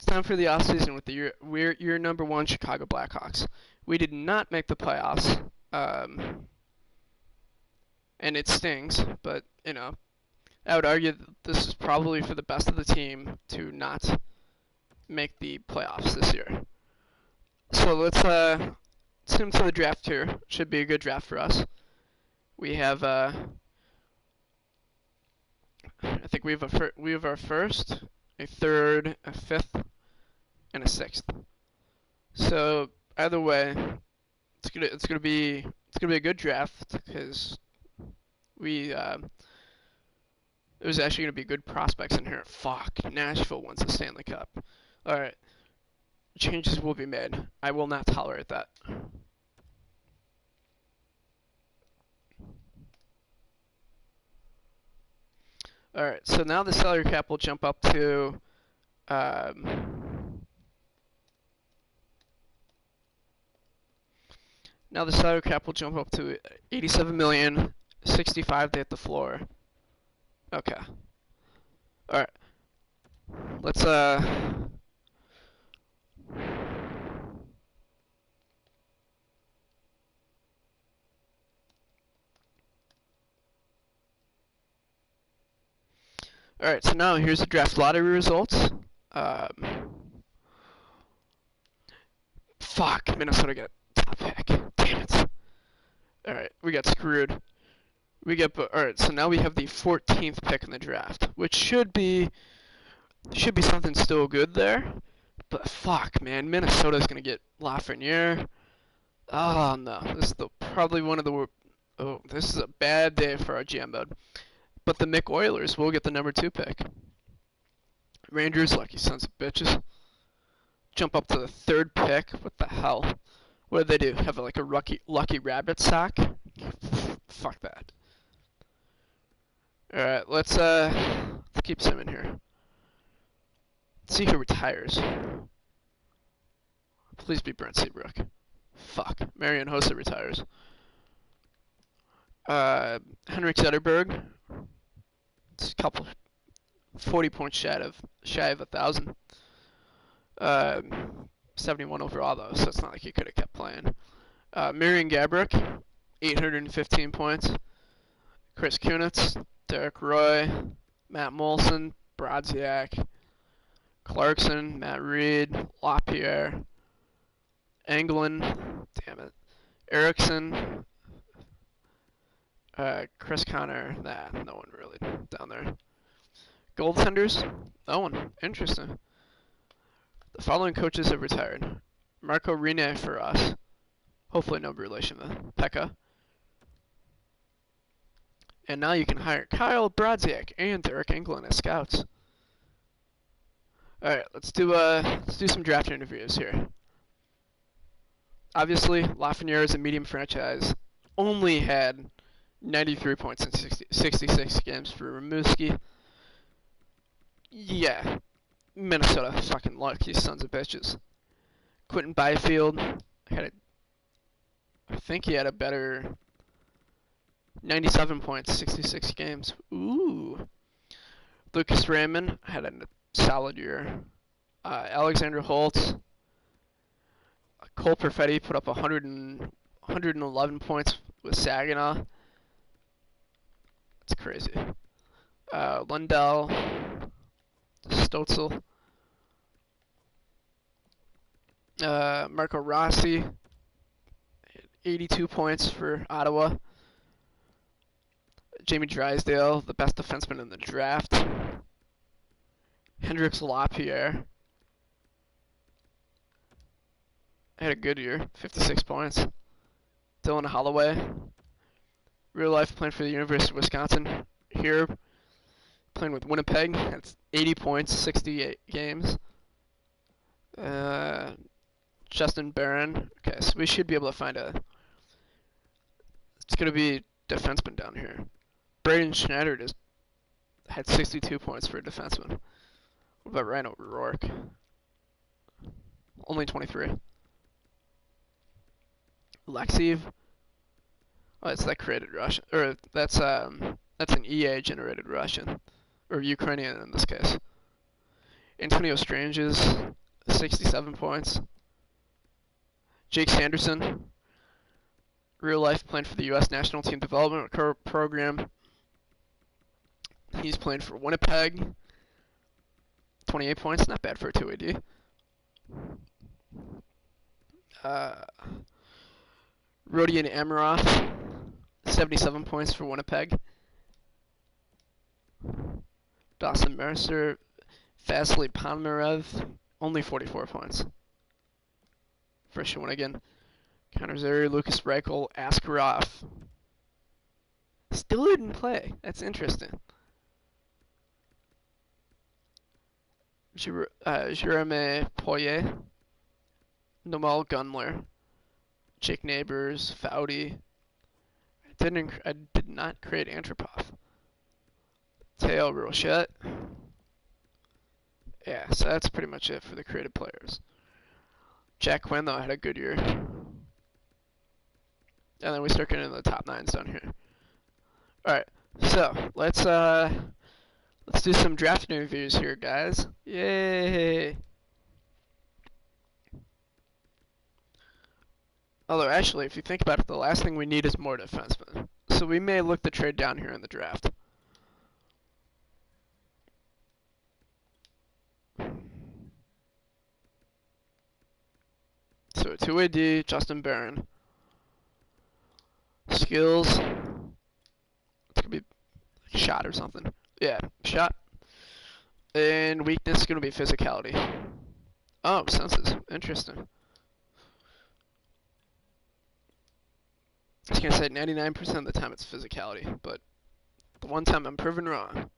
It's time for the offseason with your number one Chicago Blackhawks. We did not make the playoffs, and it stings, but, I would argue that this is probably for the best of the team to not make the playoffs this year. So let's get into the draft here. Should be a good draft for us. We have I think we have our first, a third, a fifth, and a sixth. So either way, it's gonna be a good draft because we it was actually gonna be good prospects in here. Fuck, Nashville wins the Stanley Cup. All right, changes will be made. I will not tolerate that. All right, so now the salary cap will jump up to now the salary cap will jump up to 87 million, 65 they hit the floor. Okay. All right. Let's Alright, so now here's the draft lottery results. Fuck, Minnesota got top pick. Damn it. Alright, we got screwed. Alright, so now we have the 14th pick in the draft, which should be something still good there. But fuck, man, Minnesota's gonna get Lafreniere. Oh no, this is probably one of the. Oh, this is a bad day for our GM mode. But the Mick Oilers will get the number 2 pick. Rangers, lucky sons of bitches. Jump up to the 3rd pick. What the hell? What did they do? Have like a lucky rabbit sack? Fuck that. Alright, let's keep Sim in here. Let's see who retires. Please be Brent Seabrook. Fuck. Marian Hossa retires. Henrik Zetterberg. It's a couple 40 points shy of 1,000. 71 overall though, so it's not like he could have kept playing. Marian Gaborik, 815 points. Chris Kunitz, Derek Roy, Matt Molson, Brodziak, Clarkson, Matt Reed, LaPierre, Anglin, damn it, Erickson, Chris Connor, no one really down there. Goaltenders, no one, interesting. The following coaches have retired. Marco Rene for us, hopefully no relation to Pekka. And now you can hire Kyle Brodziak and Derek Anglin as scouts. Alright, let's do some draft interviews here. Obviously, Lafreniere is a medium franchise. Only had 93 points in 66 games for Rimouski. Yeah, Minnesota fucking lucky sons of bitches. Quentin Byfield I think he had a better 97 points, 66 games. Ooh. Lucas Raymond had a solid year. Alexander Holtz. Cole Perfetti put up 111 points with Saginaw. That's crazy. Lundell. Stotzel. Marco Rossi. 82 points for Ottawa. Jamie Drysdale, the best defenseman in the draft. Hendrix LaPierre had a good year, 56 points. Dylan Holloway, real life playing for the University of Wisconsin. Here, playing with Winnipeg, that's 80 points, 68 games. Justin Barron. Okay, so we should be able to find it's going to be defenseman down here. Braden Schneider just had 62 points for a defenseman. What about Ryan O'Rourke? Only 23. Alexiev. Oh, it's that created Russian, or that's an EA generated Russian, or Ukrainian in this case. Antonio Strange is 67 points. Jake Sanderson, real life, playing for the U.S. National Team Development Program. He's playing for Winnipeg. 28 points, not bad for a 2AD. Rodion Amirov, 77 points for Winnipeg. Dawson Mercer, Vasily Ponomarev, only 44 points for Shawinigan. Connor Zary, Lucas Reichel, Askarov. Still didn't play. That's interesting. Jeremy Poirier, Noel Gunler, Jake Neighbors, Foudy. I did not create Antropov. Teo Rochette. Yeah, so that's pretty much it for the created players. Jack Quinn, though, had a good year. And then we start getting into the top 9s down here. Alright, so let's do some draft interviews here, guys. Yay! Although, actually, if you think about it, the last thing we need is more defensemen. So we may look to trade down here in the draft. So 2AD, Justin Barron. Skills. It's gonna be shot or something. Yeah, shot. And weakness is gonna be physicality. Oh, senses. Interesting. I was gonna say 99% of the time it's physicality, but the one time I'm proven wrong.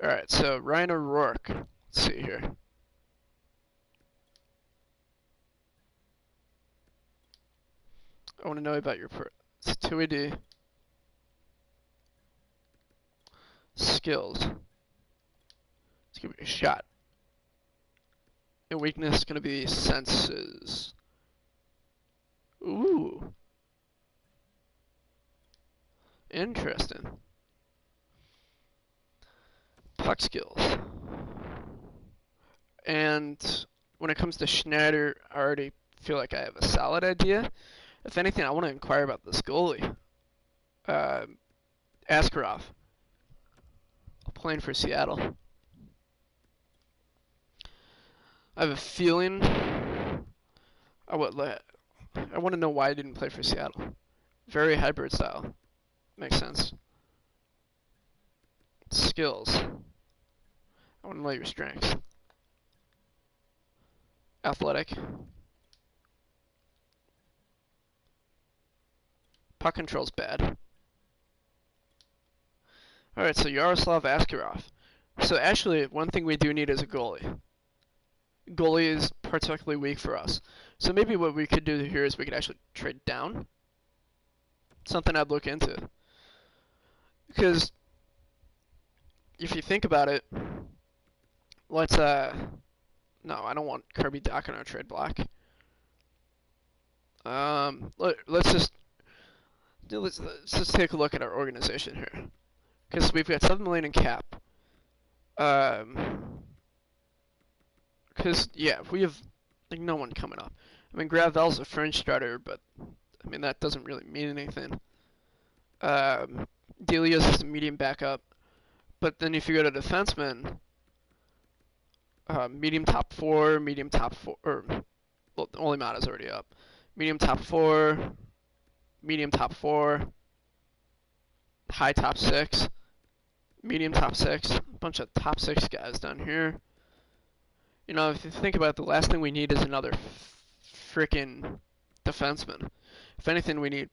Alright, so Ryan O'Rourke. Let's see here. I want to know about your it's 2AD. Skills. It's gonna be a shot. And weakness is gonna be senses. Ooh. Interesting. Puck skills. And when it comes to Schneider, I already feel like I have a solid idea. If anything, I want to inquire about this goalie. Askarov. Playing for Seattle. I have a feeling I want to know why I didn't play for Seattle. Very hybrid style. Makes sense. Skills. I want to know your strengths. Athletic. Puck control's bad. Alright, so Yaroslav Askarov. So actually, one thing we do need is a goalie. Goalie is particularly weak for us. So maybe what we could do here is we could actually trade down. Something I'd look into. Because if you think about it, let's no, I don't want Kirby Doc on our trade block. Let's just take a look at our organization here, because we've got 7 million in cap. Because yeah, we have like no one coming up. I mean, Gravel's a fringe starter, but I mean that doesn't really mean anything. Delia's is a medium backup, but then if you go to defenseman, medium top 4, or well, only Mata's already up. Medium top 4, medium top 4, high top 6, medium top 6, a bunch of top 6 guys down here. You know, if you think about it, the last thing we need is another freaking defenseman. If anything, we need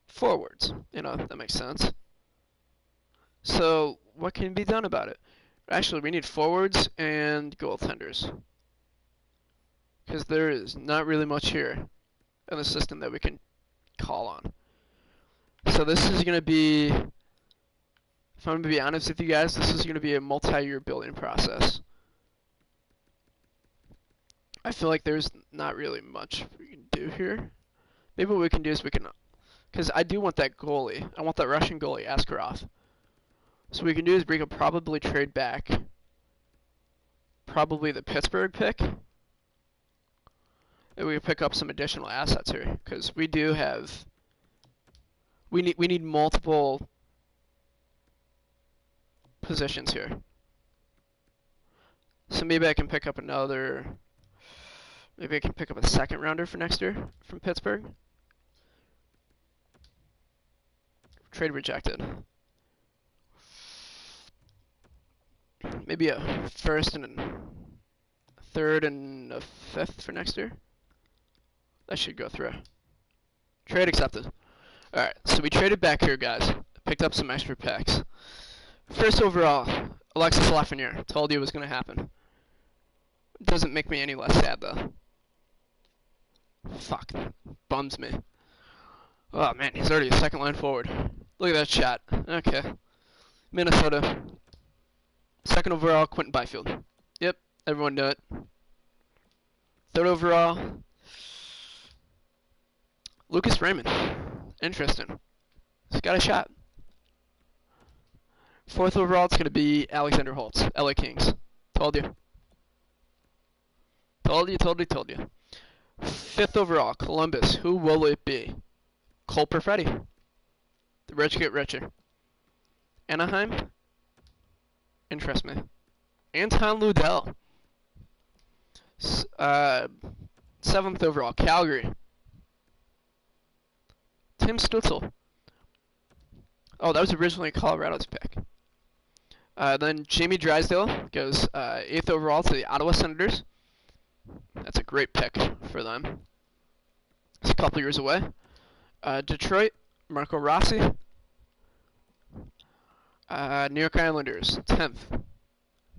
forwards. You know, that makes sense. So, what can be done about it? Actually, we need forwards and goaltenders. Because there is not really much here in the system that we can call on. So this is going to be, if I'm going to be honest with you guys, this is going to be a multi-year building process. I feel like there's not really much we can do here. Maybe what we can do is we can, because I do want that goalie. I want that Russian goalie, Askarov. So what we can do is we could probably trade back probably the Pittsburgh pick. And we could pick up some additional assets here, because we do have we need multiple positions here. So maybe I can pick up another. Maybe I can pick up a second rounder for next year from Pittsburgh. Trade rejected. Maybe a first and a third and a fifth for next year. That should go through. Trade accepted. Alright, so we traded back here, guys. Picked up some extra picks. First overall, Alexis Lafreniere. Told you it was going to happen. Doesn't make me any less sad, though. Fuck. Bums me. Oh, man, he's already a second line forward. Look at that shot. Okay. Minnesota. Second overall, Quentin Byfield. Yep, everyone knew it. Third overall, Lucas Raymond. Interesting. He's got a shot. Fourth overall, it's going to be Alexander Holtz, LA Kings. Told you. Told you. Fifth overall, Columbus. Who will it be? Cole Perfetti. The rich get richer. Anaheim. Interests me. Anton Lundell. Seventh overall, Calgary. Tim Stützle. Oh, that was originally Colorado's pick. Then Jamie Drysdale goes 8th overall to the Ottawa Senators. That's a great pick for them. It's a couple years away. Detroit, Marco Rossi. New York Islanders, 10th.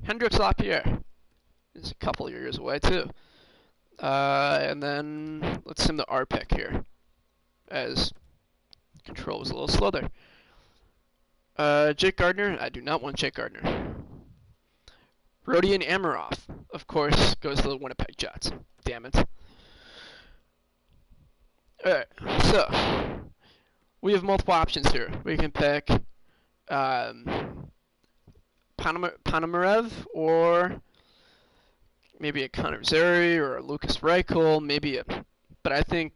Hendrix Lapierre is a couple of years away, too. And then let's sim the R pick here, as control was a little slow there. Jake Gardner, I do not want Jake Gardner. Rodion Amirov, of course, goes to the Winnipeg Jets. Damn it. Alright, so we have multiple options here. We can pick Ponomarev, or maybe a Connor Zary or a Lucas Reichel, but I think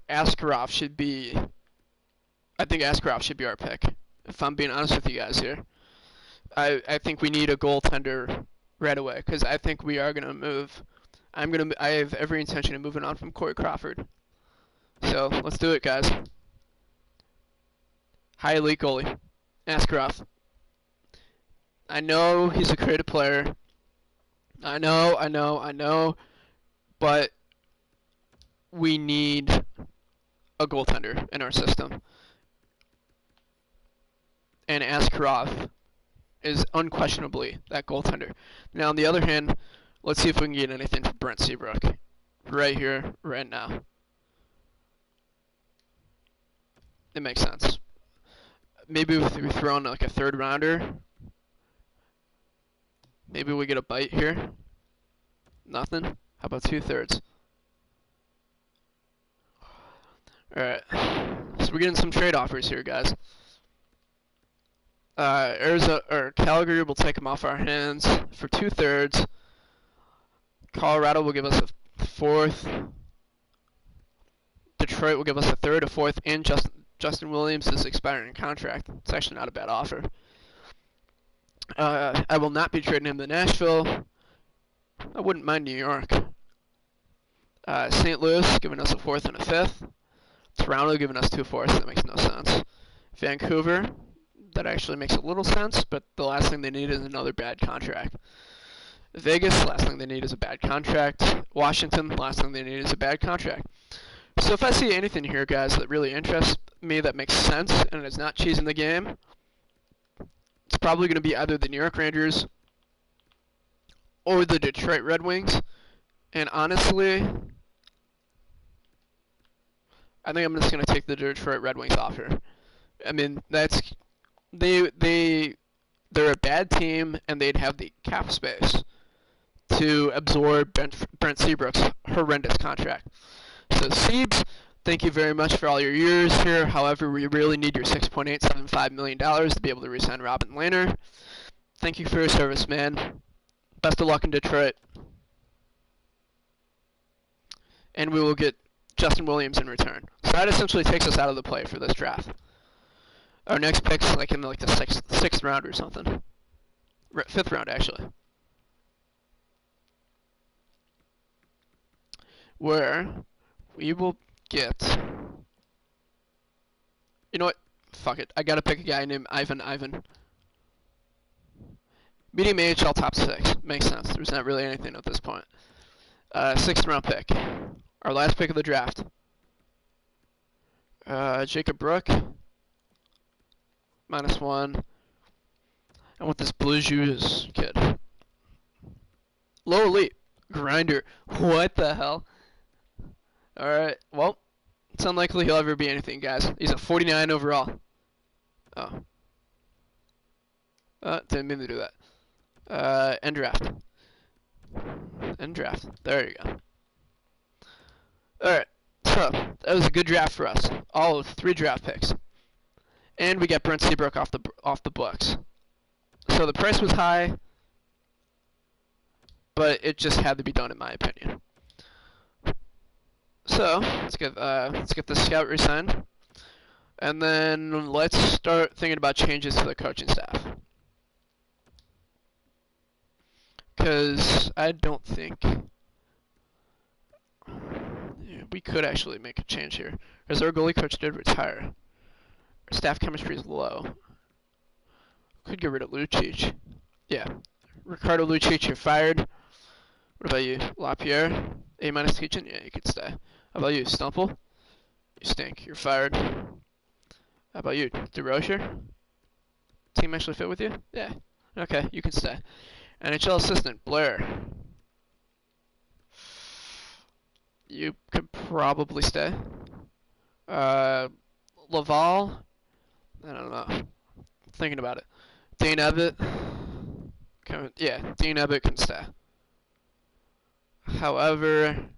Askarov should be our pick. If I'm being honest with you guys here, I think we need a goaltender right away, because I think we are gonna move. I have every intention of moving on from Corey Crawford. So let's do it, guys. High elite goalie, Askarov. I know he's a creative player. I know, but we need a goaltender in our system. And Askarov is unquestionably that goaltender. Now, on the other hand, let's see if we can get anything from Brent Seabrook. Right here, right now. It makes sense. Maybe if we throw in like a third rounder, maybe we get a bite here. Nothing? How about 2/3? Alright. So we're getting some trade offers here, guys. Calgary will take him off our hands for 2/3. Colorado will give us a 4th. Detroit will give us a 3rd, a 4th, and Justin Williams is expiring contract. It's actually not a bad offer. I will not be trading him to Nashville. I wouldn't mind New York. St. Louis giving us a 4th and a 5th. Toronto giving us 2/4. That makes no sense. Vancouver, that actually makes a little sense, but the last thing they need is another bad contract. Vegas, last thing they need is a bad contract. Washington, last thing they need is a bad contract. So if I see anything here, guys, that really interests me, that makes sense, and is not cheesing the game, it's probably going to be either the New York Rangers or the Detroit Red Wings. And honestly, I think I'm just going to take the Detroit Red Wings offer. I mean, they're a bad team, and they'd have the cap space to absorb Brent Seabrook's horrendous contract. So Siebes, Thank you very much for all your years here. However, we really need your $6.875 million to be able to re-sign Robin Lehner. Thank you for your service, man. Best of luck in Detroit. And we will get Justin Williams in return. So that essentially takes us out of the play for this draft. Our next pick's like in the sixth round or something. Fifth round, actually. Where we will get... You know what? Fuck it. I gotta pick a guy named Ivan. Medium AHL top 6. Makes sense. There's not really anything at this point. Sixth round pick. Our last pick of the draft. Jacob Brook. -1. I want this Blue Jays kid. Low elite. Grinder. What the hell? Alright, well, it's unlikely he'll ever be anything, guys. He's a 49 overall. Oh. Didn't mean to do that. End draft. End draft. There you go. Alright, so, that was a good draft for us. All of 3 draft picks. And we got Brent Seabrook off the books. So the price was high, but it just had to be done in my opinion. So let's get the scout re-signed, and then let's start thinking about changes to the coaching staff. Because I don't think we could actually make a change here, because our goalie coach did retire. Our staff chemistry is low. Could get rid of Lucic. Yeah. Ricardo Lucic, you're fired. What about you? LaPierre? A- teaching? Yeah, you could stay. How about you? Stumple? You stink. You're fired. How about you? DeRocher? Team actually fit with you? Yeah. Okay, you can stay. NHL assistant, Blair. You could probably stay. Laval? I don't know. Thinking about it. Dane Abbott. Yeah, Dane Abbott can stay. However,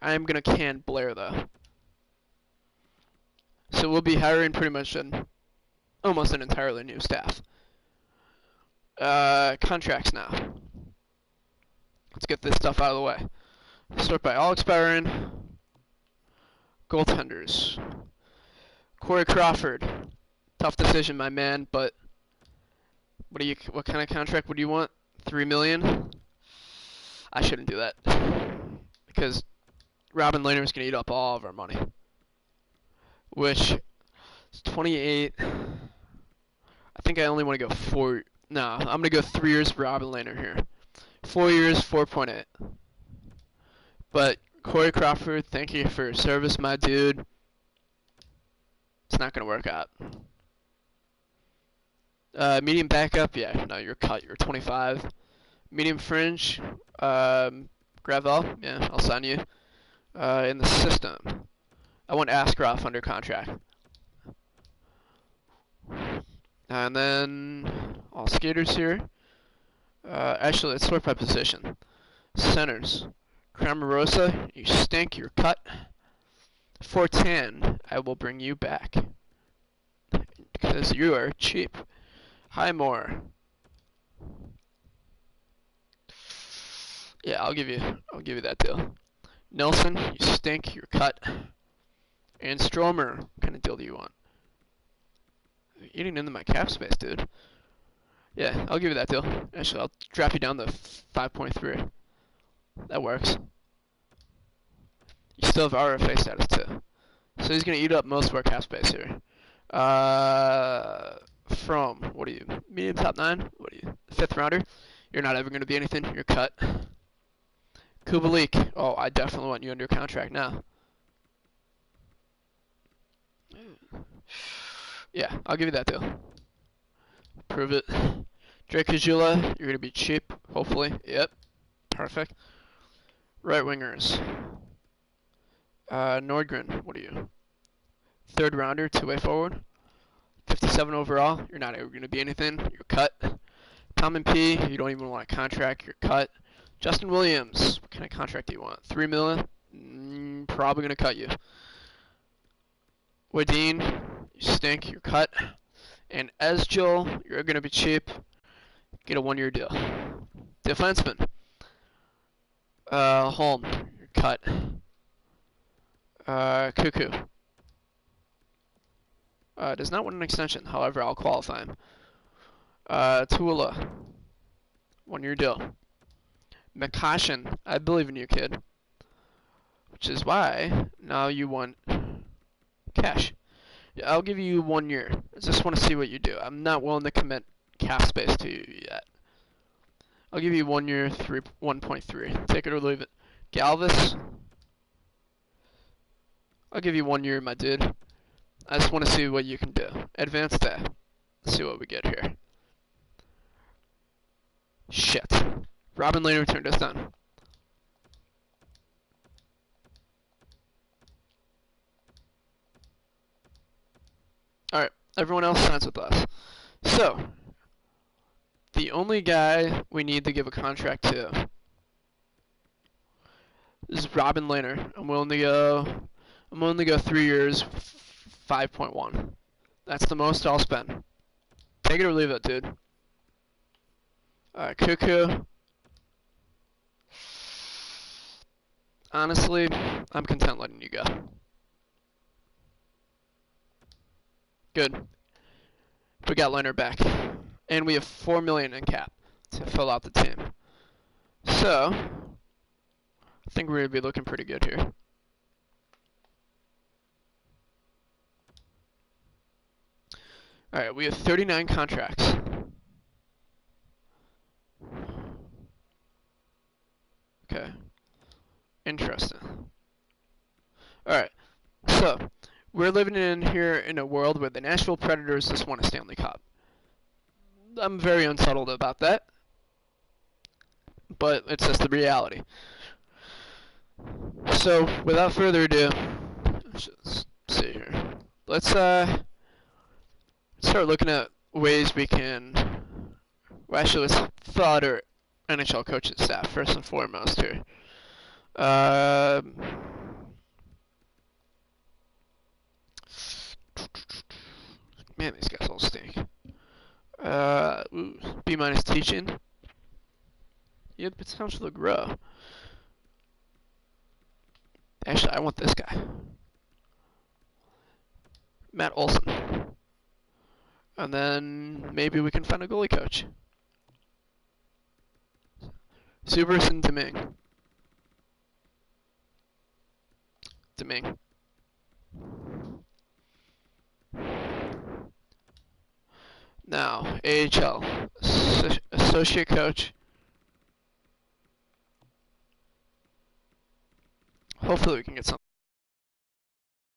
I'm going to can Blair, though. So we'll be hiring pretty much almost an entirely new staff. Contracts now. Let's get this stuff out of the way. Start by all expiring. Goaltenders. Corey Crawford. Tough decision, my man, but what kind of contract would you want? $3 million? I shouldn't do that. Because Robin Lehner is going to eat up all of our money. Which is 28. I think I only want to go 4. No, I'm going to go 3 years for Robin Lehner here. 4 years, 4.8. But Corey Crawford, thank you for your service, my dude. It's not going to work out. Medium backup, yeah, no, you're cut. You're 25. Medium fringe, Gravel, yeah, I'll sign you. In the system, I want Askarov under contract. And then all skaters here. Actually, let's sort by position. Centers, Cramarosa, you stink. You're cut. 410, I will bring you back because you are cheap. Highmore. Yeah, I'll give you that deal. Nelson, you stink, you're cut. And Stromer, what kind of deal do you want? You're eating into my cap space, dude. Yeah, I'll give you that deal. Actually, I'll drop you down to 5.3. That works. You still have RFA status too. So he's gonna eat up most of our cap space here. From, what are you, medium top 9? What are you, 5th rounder? You're not ever going to be anything, you're cut. Kubalik, oh, I definitely want you under contract now. Yeah, I'll give you that deal. Prove it. Drake Kajula, you're going to be cheap, hopefully. Yep, perfect. Right wingers. Nordgren, what are you? 3rd rounder, 2-way forward. 57 overall, you're not ever going to be anything, you're cut. Tom P, you don't even want a contract, you're cut. Justin Williams, what kind of contract do you want? $3 million? Probably going to cut you. Wadine, you stink, you're cut. And Esjil, you're going to be cheap. Get a 1-year deal. Defenseman. Holm, you're cut. Cuckoo. Does not want an extension, however, I'll qualify him. Tula, 1-year deal. Mikashin, I believe in you, kid. Which is why now you want cash. Yeah, I'll give you 1 year. I just want to see what you do. I'm not willing to commit cap space to you yet. I'll give you 1 year, 1.3. Take it or leave it. Galvis, I'll give you 1 year, my dude. I just want to see what you can do. Advanced day. Let's see what we get here. Shit. Robin Lehner turned us down. Alright, everyone else signs with us. So, the only guy we need to give a contract to is Robin Lehner. I'm willing to go 3 years, 5.1. That's the most I'll spend. Take it or leave it, dude. Cuckoo. Honestly, I'm content letting you go. Good. We got Leonard back. And we have $4 million in cap to fill out the team. So, I think we're going to be looking pretty good here. Alright, we have 39 contracts. Okay. Interesting. Alright, so, we're living in here in a world where the Nashville Predators just won a Stanley Cup. I'm very unsettled about that, but it's just the reality. So, without further ado, let's see here. Let's start looking at ways we can. Well, actually, let's fill out our NHL coaching staff first and foremost here. Man, these guys all stink. B- teaching. You have the potential to grow. Actually, I want this guy. Matt Olson. And then maybe we can find a goalie coach. Subers and Deming. Now, AHL. Associate coach. Hopefully we can get something.